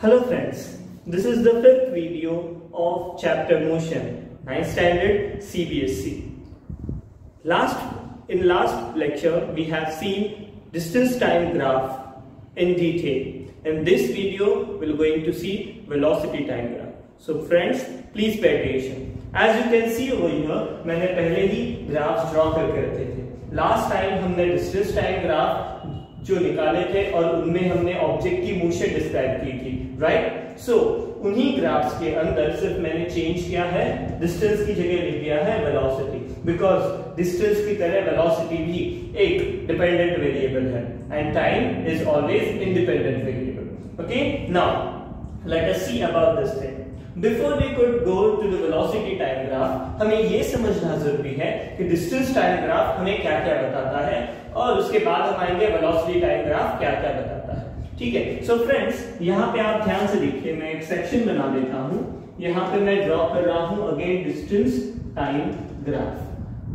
Hello friends, this is the fifth video of chapter Motion, 9th standard CBSE. In last lecture we have seen distance time graph in detail. In this video we are going to see velocity time graph. So friends, please pay attention. As you can see over here, मैंने पहले ही graphs draw करके रखे थे. Last time हमने distance time graph जो निकाले थे और उनमें हमने ऑब्जेक्ट की मोशन डिस्क्राइब की थी, राइट? सो उन्हीं ग्राफ्स के अंदर सिर्फ मैंने चेंज किया है, डिस्टेंस की जगह लिख दिया है वेलोसिटी, बिकॉज डिस्टेंस की तरह वेलोसिटी भी एक डिपेंडेंट वेरिएबल है and time is always independent variable. Okay, now let us see about this thing. Before we could go to the velocity time graph, हमें ये समझना जरूरी है कि डिस्टेंस टाइम ग्राफ हमें क्या क्या बताता है और उसके बाद हम आएंगे वेलोसिटी टाइम ग्राफ क्या क्या बताता है. ठीक है, सो फ्रेंड्स यहाँ पे आप ध्यान से देखिए, मैं एक सेक्शन बना देता हूँ. यहाँ पे मैं ड्रॉ कर रहा हूँ again distance time graph.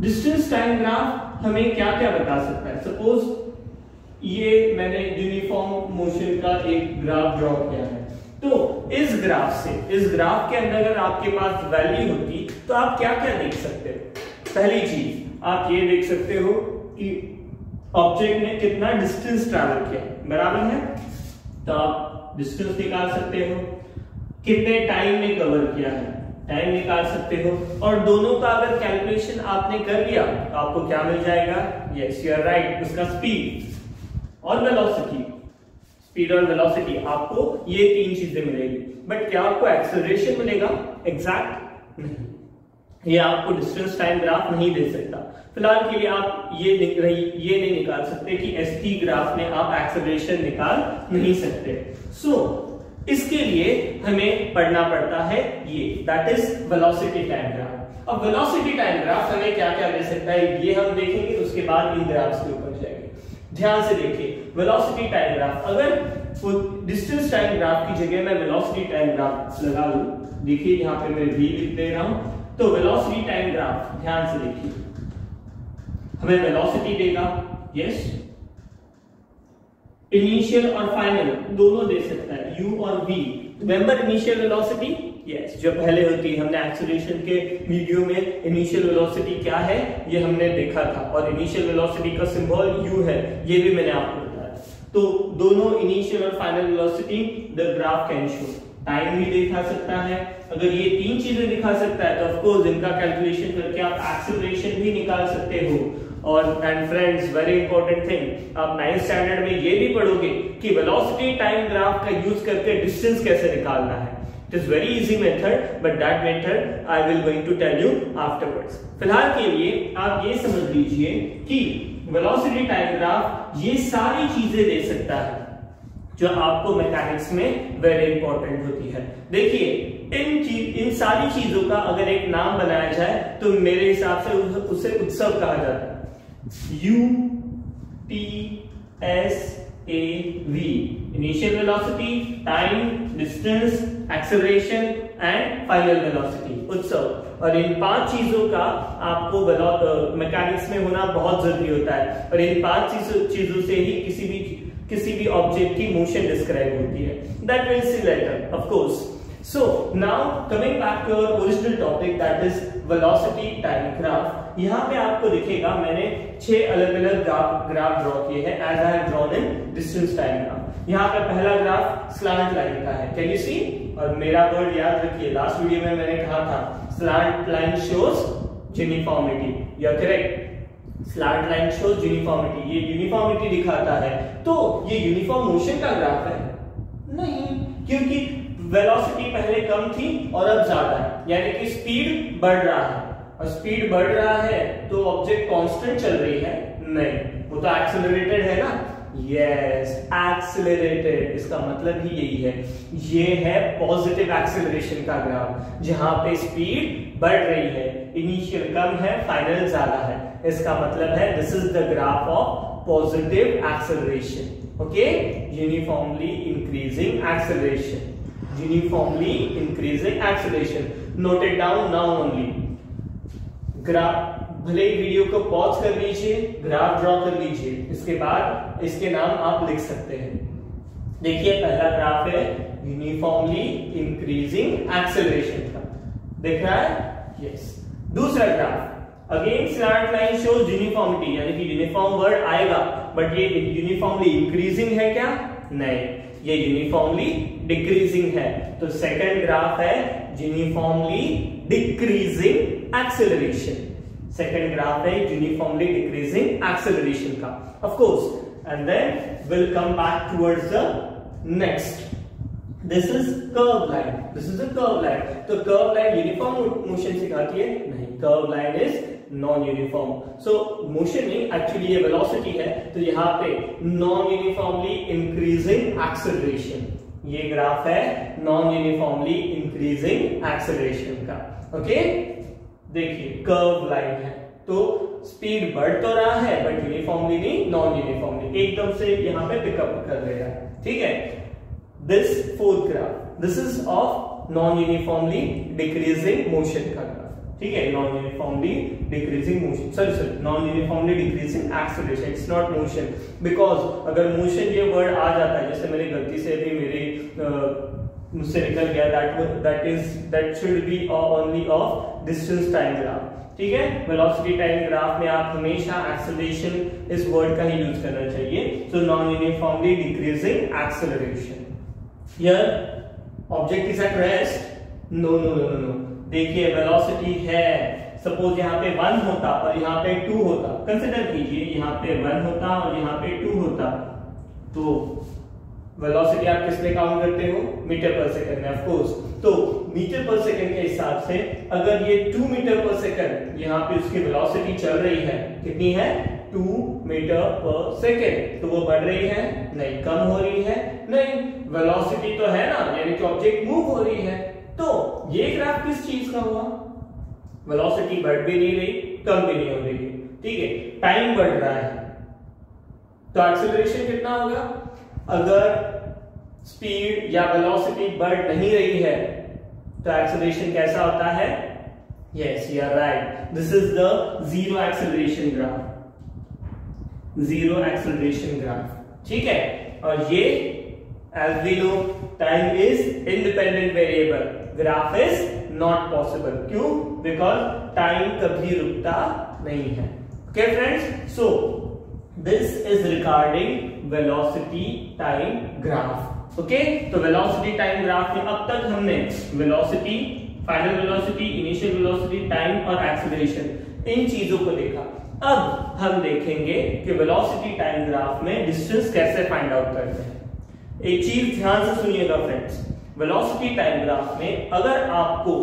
Distance time graph हमें क्या क्या बता सकता है? सपोज ये मैंने यूनिफॉर्म मोशन का एक ग्राफ ड्रॉ किया है, तो इस ग्राफ के अंदर अगर आपके पास वैल्यू होती तो आप क्या क्या देख सकते हो? पहली चीज आप ये देख सकते हो कि ऑब्जेक्ट ने कितना डिस्टेंस ट्रैवल किया, बराबर है, तो आप डिस्टेंस निकाल सकते हो. कितने टाइम में कवर किया है, टाइम निकाल सकते हो. और दोनों का अगर कैलकुलेशन आपने कर लिया तो आपको क्या मिल जाएगा? यस, यू आर राइट, उसका स्पीड और वेलोसिटी. स्पीड और वेलोसिटी आपको ये तीन चीजें मिलेगी. बट क्या आपको एक्सेलरेशन मिलेगा? एग्जैक्ट नहीं, ये आपको डिस्टेंस टाइम ग्राफ नहीं दे सकता. फिलहाल के लिए आप ये नहीं निकाल सकते कि एसटी ग्राफ में आप एक्सेलरेशन निकाल नहीं सकते. सो इसके लिए हमें पढ़ना पड़ता है ये, that is velocity time graph. अब वेलोसिटी टाइम ग्राफ हमें क्या क्या दे सकता है ये हम देखेंगे, उसके बाद इन ग्राफ्स के ऊपर जाएंगे. ध्यान से देखिए, वेलोसिटी टाइम ग्राफ, अगर डिस्टेंस टाइम ग्राफ की जगह मैं वेलोसिटी टाइम ग्राफ लगा लूं, देखिए यहां पे मैं v लिख दे रहा हूं, तो वेलोसिटी टाइम ग्राफ ध्यान से देखिए हमें वेलोसिटी देगा. यस, इनिशियल और फाइनल दोनों दे सकता है, u और v. Remember initial velocity? Yes, जो पहले होती है, हमने एक्सेलरेशन के वीडियो में इनिशियल वेलोसिटी क्या है ये हमने देखा था, और इनिशियल वेलोसिटी का सिंबल u है, ये भी मैंने आपको बताया. तो दोनों इनिशियल और final velocity the graph can show. Time भी दिखा सकता है. अगर ये तीन चीजें दिखा सकता है तो ऑफ कोर्स इनका कैलकुलेशन करके आप एक्सेलरेशन भी निकाल सकते हो. और and friends, very important thing, आप 9th स्टैंडर्ड में ये भी पढ़ोगे कि वेलोसिटी टाइम ग्राफ का यूज करके डिस्टेंस कैसे निकालना है. It is very easy method, but that method I will going to tell you afterwards. फिलहाल के लिए आप ये समझ लीजिए कि वेलोसिटी टाइम ग्राफ ये सारी चीजें दे सकता है जो आपको मैकेनिक्स में वेरी इंपॉर्टेंट होती है. देखिए इन सारी चीजों का अगर एक नाम बनाया जाए तो मेरे हिसाब से उसे उत्सव कहा जाता है. UTSAV, initial velocity, time, distance, acceleration and final velocity, उत्सव. और इन पांच चीजों का आपको मैकेनिक्स में होना बहुत जरूरी होता है, और इन पांच चीजों से ही किसी भी ऑब्जेक्ट की मोशन डिस्क्राइब होती है. That will see later, of course. So now coming back to our original topic, that is velocity time graph. यहाँ पे आपको दिखेगा मैंने 6 अलग-अलग ग्राफ ड्रॉ किए हैं as I have drawn in distance time graph. यहाँ पे पहला ग्राफ स्लैंट लाइन का है, कैन यू सी? और मेरा वर्ड याद रखिए, लास्ट वीडियो में मैंने कहा था slant line shows uniformity. You are correct, slant line shows uniformity. ये यूनिफॉर्मिटी दिखाता है, तो ये यूनिफॉर्म मोशन का ग्राफ है? नहीं, क्योंकि वेलोसिटी पहले कम थी और अब ज्यादा है, यानी कि स्पीड बढ़ रहा है. और स्पीड बढ़ रहा है तो ऑब्जेक्ट कांस्टेंट चल रही है? नहीं, वो तो एक्सेलरेटेड है ना. यस, एक्सेलरेटेड, इसका मतलब ही यही है. ये है पॉजिटिव एक्सेलरेशन का ग्राफ, जहां पे स्पीड बढ़ रही है, इनिशियल कम है, फाइनल ज्यादा है. इसका मतलब है this is the graph of positive acceleration. Okay, uniformly increasing acceleration, uniformly increasing acceleration. Note it down now only. Graph, भले ही वीडियो को पॉज कर लीजिए, ग्राफ ड्रॉ कर लीजिए, इसके बाद इसके नाम आप लिख सकते हैं. देखिए पहला ग्राफ है यूनिफॉर्मली इंक्रीजिंग एक्सेलरेशन का। दिख रहा है? यस। दूसरा graph, again slant line shows uniformity, यानी कि यूनिफॉर्म वर्ड आएगा, बट ये यूनिफॉर्मली इंक्रीजिंग है क्या? नहीं, ये यूनिफॉर्मली डिक्रीजिंग है। तो सेकंड ग्राफ है uniformly decreasing acceleration. Second graph है यूनिफॉर्मली डिक्रीजिंग एक्सेलरेशन का, of course. And then will come back towards the next. This is curve line, this is a curve line. तो curve line uniform motion सिखाती है? नहीं, curve line is non uniform. So motion में actually ये velocity है, तो यहाँ पे नॉन यूनिफॉर्मली इंक्रीजिंग एक्सेलरेशन, ये ग्राफ है नॉन यूनिफॉर्मली इंक्रीजिंग एक्सेलरेशन का। ओके, देखिए कर्व लाइन है, तो स्पीड बढ़ तो रहा है बट यूनिफॉर्मली नहीं, नॉन यूनिफॉर्मली, एकदम से यहाँ पे पिकअप कर ले रहा है। ठीक है, this fourth graph, this is of non uniformly decreasing motion का ग्राफ। ठीक है, non uniformly decreasing motion, sorry non uniformly decreasing acceleration, it's not motion, because अगर मोशन ये वर्ड आ जाता है, जैसे मेरी गलती से भी मुझसे निकल गया, that should be only of distance time graph. ठीक है, वेलोसिटी टाइम ग्राफ में आप हमेशा एक्सेलरेशन इस वर्ड का ही यूज करना चाहिए। So non uniformly decreasing acceleration, here object is at rest, no no no no, देखिए वेलोसिटी है, सपोज यहाँ पे 1 होता और यहाँ पे 2 होता, कंसिडर कीजिए यहाँ पे 1 होता और यहाँ पे 2 होता, तो वेलोसिटी आप किस में काउंट करते हो? मीटर पर सेकंड में, ऑफ कोर्स। तो मीटर पर सेकंड के हिसाब से अगर ये 2 मीटर पर सेकंड यहाँ पे उसकी वेलोसिटी चल रही है, कितनी है? 2 मीटर पर सेकंड, तो वो बढ़ रही है? नहीं। कम हो रही है? नहीं। वेलोसिटी तो है ना, यानी कि ऑब्जेक्ट मूव हो रही है। तो ये ग्राफ किस चीज का हुआ? वेलोसिटी बढ़ भी नहीं रही, कम भी नहीं हो रही। ठीक है, टाइम बढ़ रहा है, तो एक्सेलरेशन कितना होगा? अगर स्पीड या वेलोसिटी बढ़ नहीं रही है तो एक्सेलरेशन कैसा होता है? Yes, you are right, this is the zero acceleration graph, zero acceleration graph. ठीक है, और ये as we know time is independent variable, graph is not possible. क्यों? बिकॉज टाइम कभी रुकता नहीं है। Okay friends, so this is regarding velocity time graph. Okay, तो वेलोसिटी टाइम ग्राफ में अब तक हमने velocity, final velocity, initial velocity, time और एक्सेलरेशन, इन चीजों को देखा। अब हम देखेंगे कि वेलोसिटी टाइम ग्राफ में डिस्टेंस कैसे फाइंड आउट करते हैं। एक चीज ध्यान से सुनिएगा फ्रेंड्स, वेलोसिटी टाइम ग्राफ में अगर आपको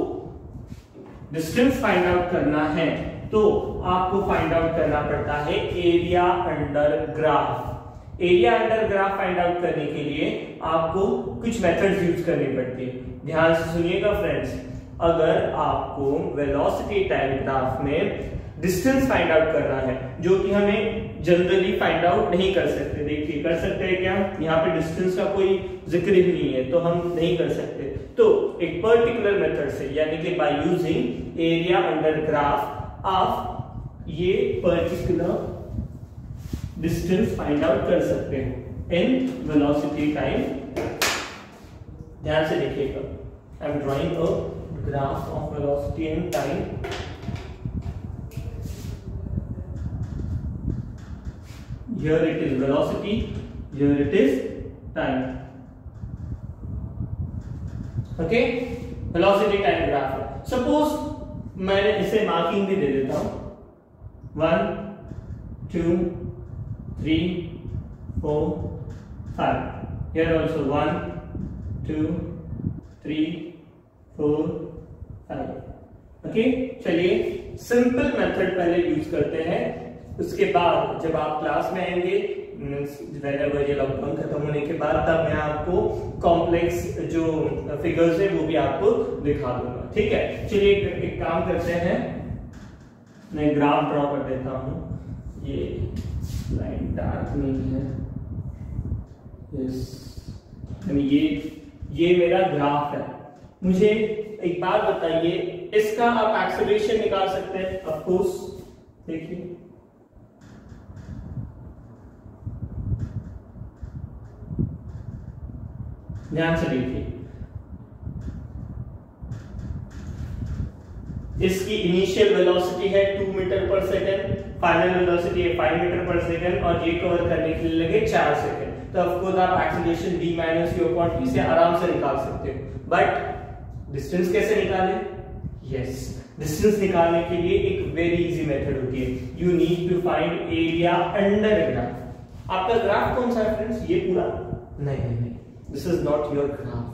डिस्टेंस फाइंड आउट करना है तो आपको फाइंड आउट करना पड़ता है area under graph. Area under graph find out करने के लिए आपको कुछ मेथड्स यूज करनी पड़ती है। ध्यान से सुनिएगा फ्रेंड्स, अगर आपको वेलोसिटी टाइम ग्राफ में डिस्टेंस फाइंड आउट करना है, जो कि हमें जनरली फाइंड आउट नहीं कर सकते, देखिए कर सकते हैं क्या? यहाँ पे डिस्टेंस का कोई जिक्र ही नहीं है, तो हम नहीं कर सकते। तो एक पर्टिकुलर मेथड से, यानी कि by using area under graph, आप ये पर्टिकुलर डिस्टेंस फाइंड आउट कर सकते हैं इन वेलोसिटी टाइम। ध्यान से देखिएगा, I am drawing a graph of velocity and time. Here it is velocity, here it is time. Okay, velocity time graph है। Suppose मैं इसे मार्किंग भी दे देता हूं, 1 2 3 4 5, here also 1 2 3 4 5। ओके, चलिए सिंपल मेथड पहले यूज करते हैं, उसके बाद जब आप क्लास में आएंगे, ये लॉकडाउन खत्म होने के बाद, तब मैं आपको कॉम्प्लेक्स जो फिगर्स है वो भी आपको दिखा दूंगा। ठीक है, चलिए एक काम करते हैं, मैं ग्राफ ड्रॉ कर देता हूं। ये लाइन डार्क नहीं है, ये मेरा ग्राफ है। मुझे एक बात बताइए, इसका आप एक्सेलरेशन निकाल सकते हैं? ऑफ कोर्स, देखिए ध्यान से देखिए, इसकी इनिशियल वेलोसिटी है 2 मीटर पर सेकंड, फाइनल वेलोसिटी है 5 मीटर पर सेकंड और ये कवर करने के लिए लगे 4 सेकंड। तो ऑफ कोर्स आप acceleration v minus u upon t से आराम से निकाल सकते हो। बट डिस्टेंस कैसे निकालें? यस, डिस्टेंस निकालने के लिए एक वेरी इजी मेथड होती है। You need to find area under graph. आपका ग्राफ कौन सा है फ्रेंड्स? ये पूरा? नहीं, this is not your graph.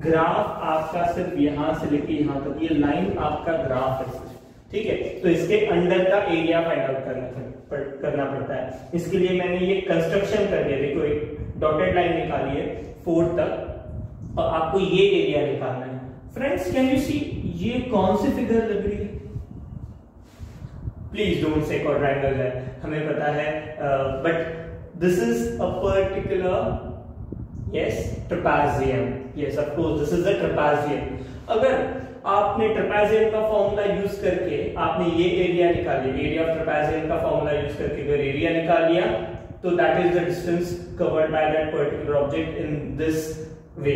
Graph आपका सिर्फ यहां से लेके यहां तक, ये लाइन आपका ग्राफ है, ठीक है। तो इसके अंडर का एरिया फाइंड आउट करना पड़ता है। इसके लिए मैंने ये कंस्ट्रक्शन कर दिया। देखो एक डॉटेड लाइन निकाली है 4 तक और आपको ये एरिया निकालना है। फ्रेंड्स कैन यू सी ये कौन सी फिगर लग रही है? प्लीज डोंट से क्वाड्रेंगल है, हमें पता है, but this is a particular trapezium. Yes of course this is a trapezium. अगर आपने ट्रेपेजियम का फॉर्मूला यूज करके आपने ये एरिया निकाल लिया, एरिया ऑफ ट्रेपेजियम का फॉर्मूला यूज करके अगर एरिया निकाल लिया तो that is the distance covered by that particular object in this way.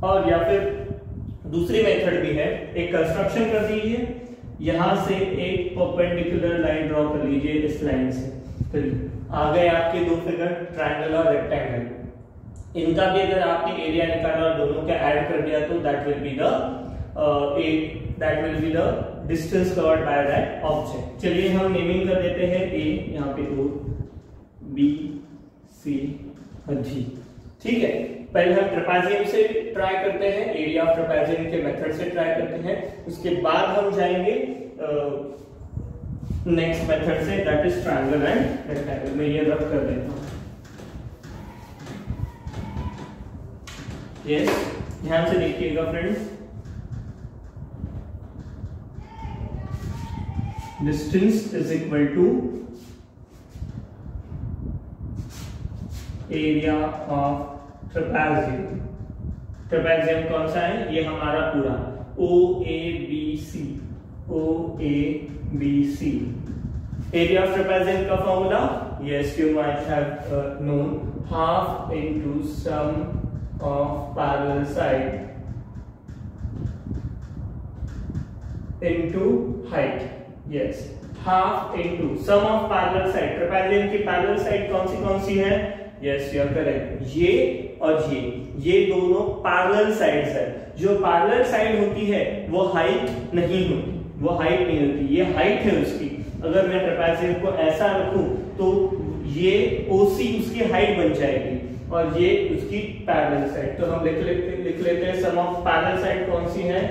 और या फिर दूसरी मेथड भी है, एक कंस्ट्रक्शन कर दीजिए, यहां से एक परपेंडिकुलर लाइन ड्रॉ कर लीजिए इस लाइन से। चलिए आ गए आपके दो फिगर, ट्रायंगल और रेक्टेंगल। इनका भी अगर आपने एरिया निकाला और दोनों का ऐड कर दिया तो that will be the distance covered by that object. चलिए हम नेमिंग कर देते हैं ए, यहाँ पे O, B, C और G, ठीक है। पहले हम ट्रेपेजियम से ट्राई करते हैं, एरिया ऑफ ट्रेपेजियम के मेथड से ट्राई करते हैं, उसके बाद हम जाएंगे नेक्स्ट मेथड से, that is triangle and rectangle. मैं ये रब कर देता हूं। यस, ध्यान से देखिएगा friends. Distance is equal to area of trapezium. Trapezium कौन सा है? ये हमारा पूरा OABC। एरिया ऑफ ट्रेपेजियम का formula, yes you might have known, half into sum of parallel side into height. Yes, half into sum of parallel side। Trapezium की parallel side कौन सी है? Yes, you are correct, ये और ये दोनों parallel sides है। जो parallel side होती है वो height नहीं होती, ये height है उसकी। अगर मैं ट्रेपेजियम को ऐसा रखूं तो ये OC उसकी height बन जाएगी और ये उसकी पैरेलल साइड। तो हम लिख लेते हैं सम ऑफ पैरेलल साइड कौन सी है?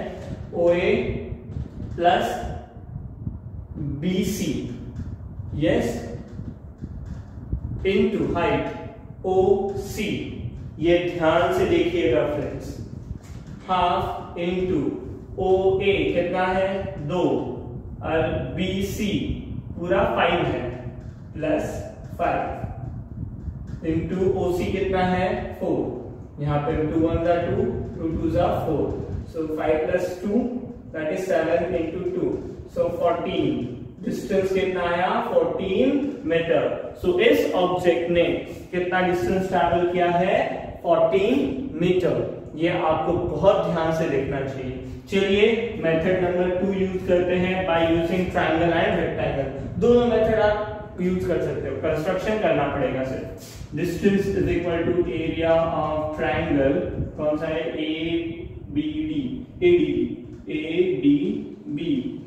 OA plus BC, yes, into height OC। ये ध्यान से देखिएगा फ्रेंड्स, हाफ इनटू OA कितना है? 2 और BC पूरा 5 है, प्लस 5 इंटू OC कितना है? 4। यहाँ पे 2 1 जा 2, 2 2 जा 4, so 5 plus 2 that is 7 into 2, so 14। Distance कितना आया? 14 मीटर। सो इस ऑब्जेक्ट ने कितना डिस्टेंस ट्रैवल किया है? 14 मीटर। ये आपको बहुत ध्यान से देखना चाहिए। चलिए मेथड नंबर 2 यूज करते हैं by using triangle and rectangle. दोनों मेथड आप यूज कर सकते हो, कंस्ट्रक्शन करना पड़ेगा सिर्फ। Distance is equal to area of triangle, कौन सा है? ADB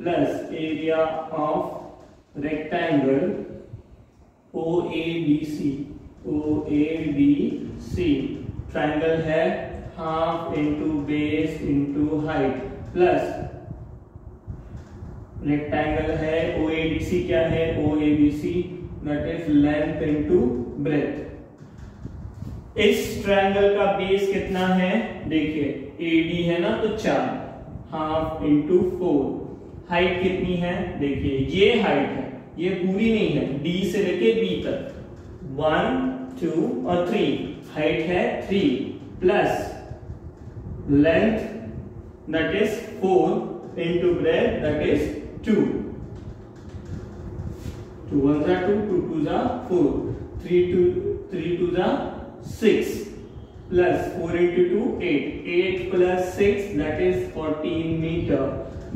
plus area of rectangle OABC। Triangle है half into base into height, plus rectangle है OABC क्या है? OABC that is length into breadth. इस ट्रायंगल का बेस कितना है? देखिए AD है ना, तो 4, हाफ इंटू 4। हाइट कितनी है? देखिए ये हाइट है, ये पूरी नहीं है, D से लेके B तक 1 2 और 3, हाइट है 3 plus length that is 4 into breadth that is 2। 2 1 जा 2, 2 2 जा 4, 3 2 जा 6 plus 4 into 2 8 plus 6 that is 14 meter।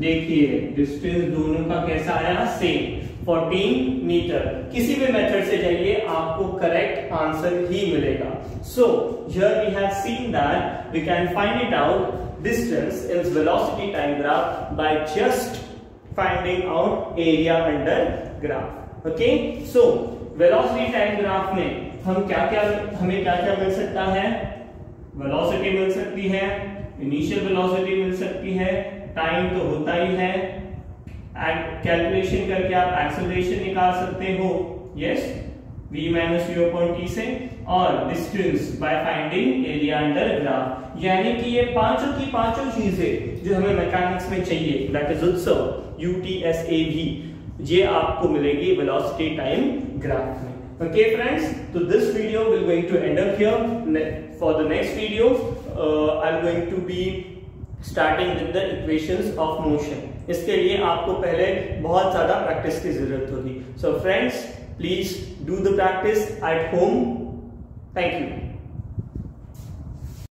देखिए डिस्टेंस दोनों का कैसा आया, सेम 14 मीटर। किसी भी मेथड से जाइए आपको करेक्ट आंसर ही मिलेगा। So here we have seen that we can find it out distance in velocity time graph by just finding out area under graph. Okay, so velocity time graph में हमें क्या क्या मिल सकता है, वेलोसिटी मिल सकती है, इनिशियल वेलोसिटी मिल सकती है, टाइम तो होता ही है, कैलकुलेशन करके आप एक्सेलरेशन निकाल सकते हो, yes, v minus u upon t से, और distance by finding area under graph. यानी कि ये पांचों की पांचों चीजें जो हमें मैकेनिक्स में चाहिए, दैट इज आल्सो UTSAV, ये आपको मिलेगी वेलोसिटी टाइम ग्राफ में। Okay friends, so this video will going to end up here. For the next video I'm going to be starting with the equations of motion. इसके लिए आपको पहले बहुत ज्यादा प्रैक्टिस की जरूरत होगी। So friends, please do the practice at home. Thank you.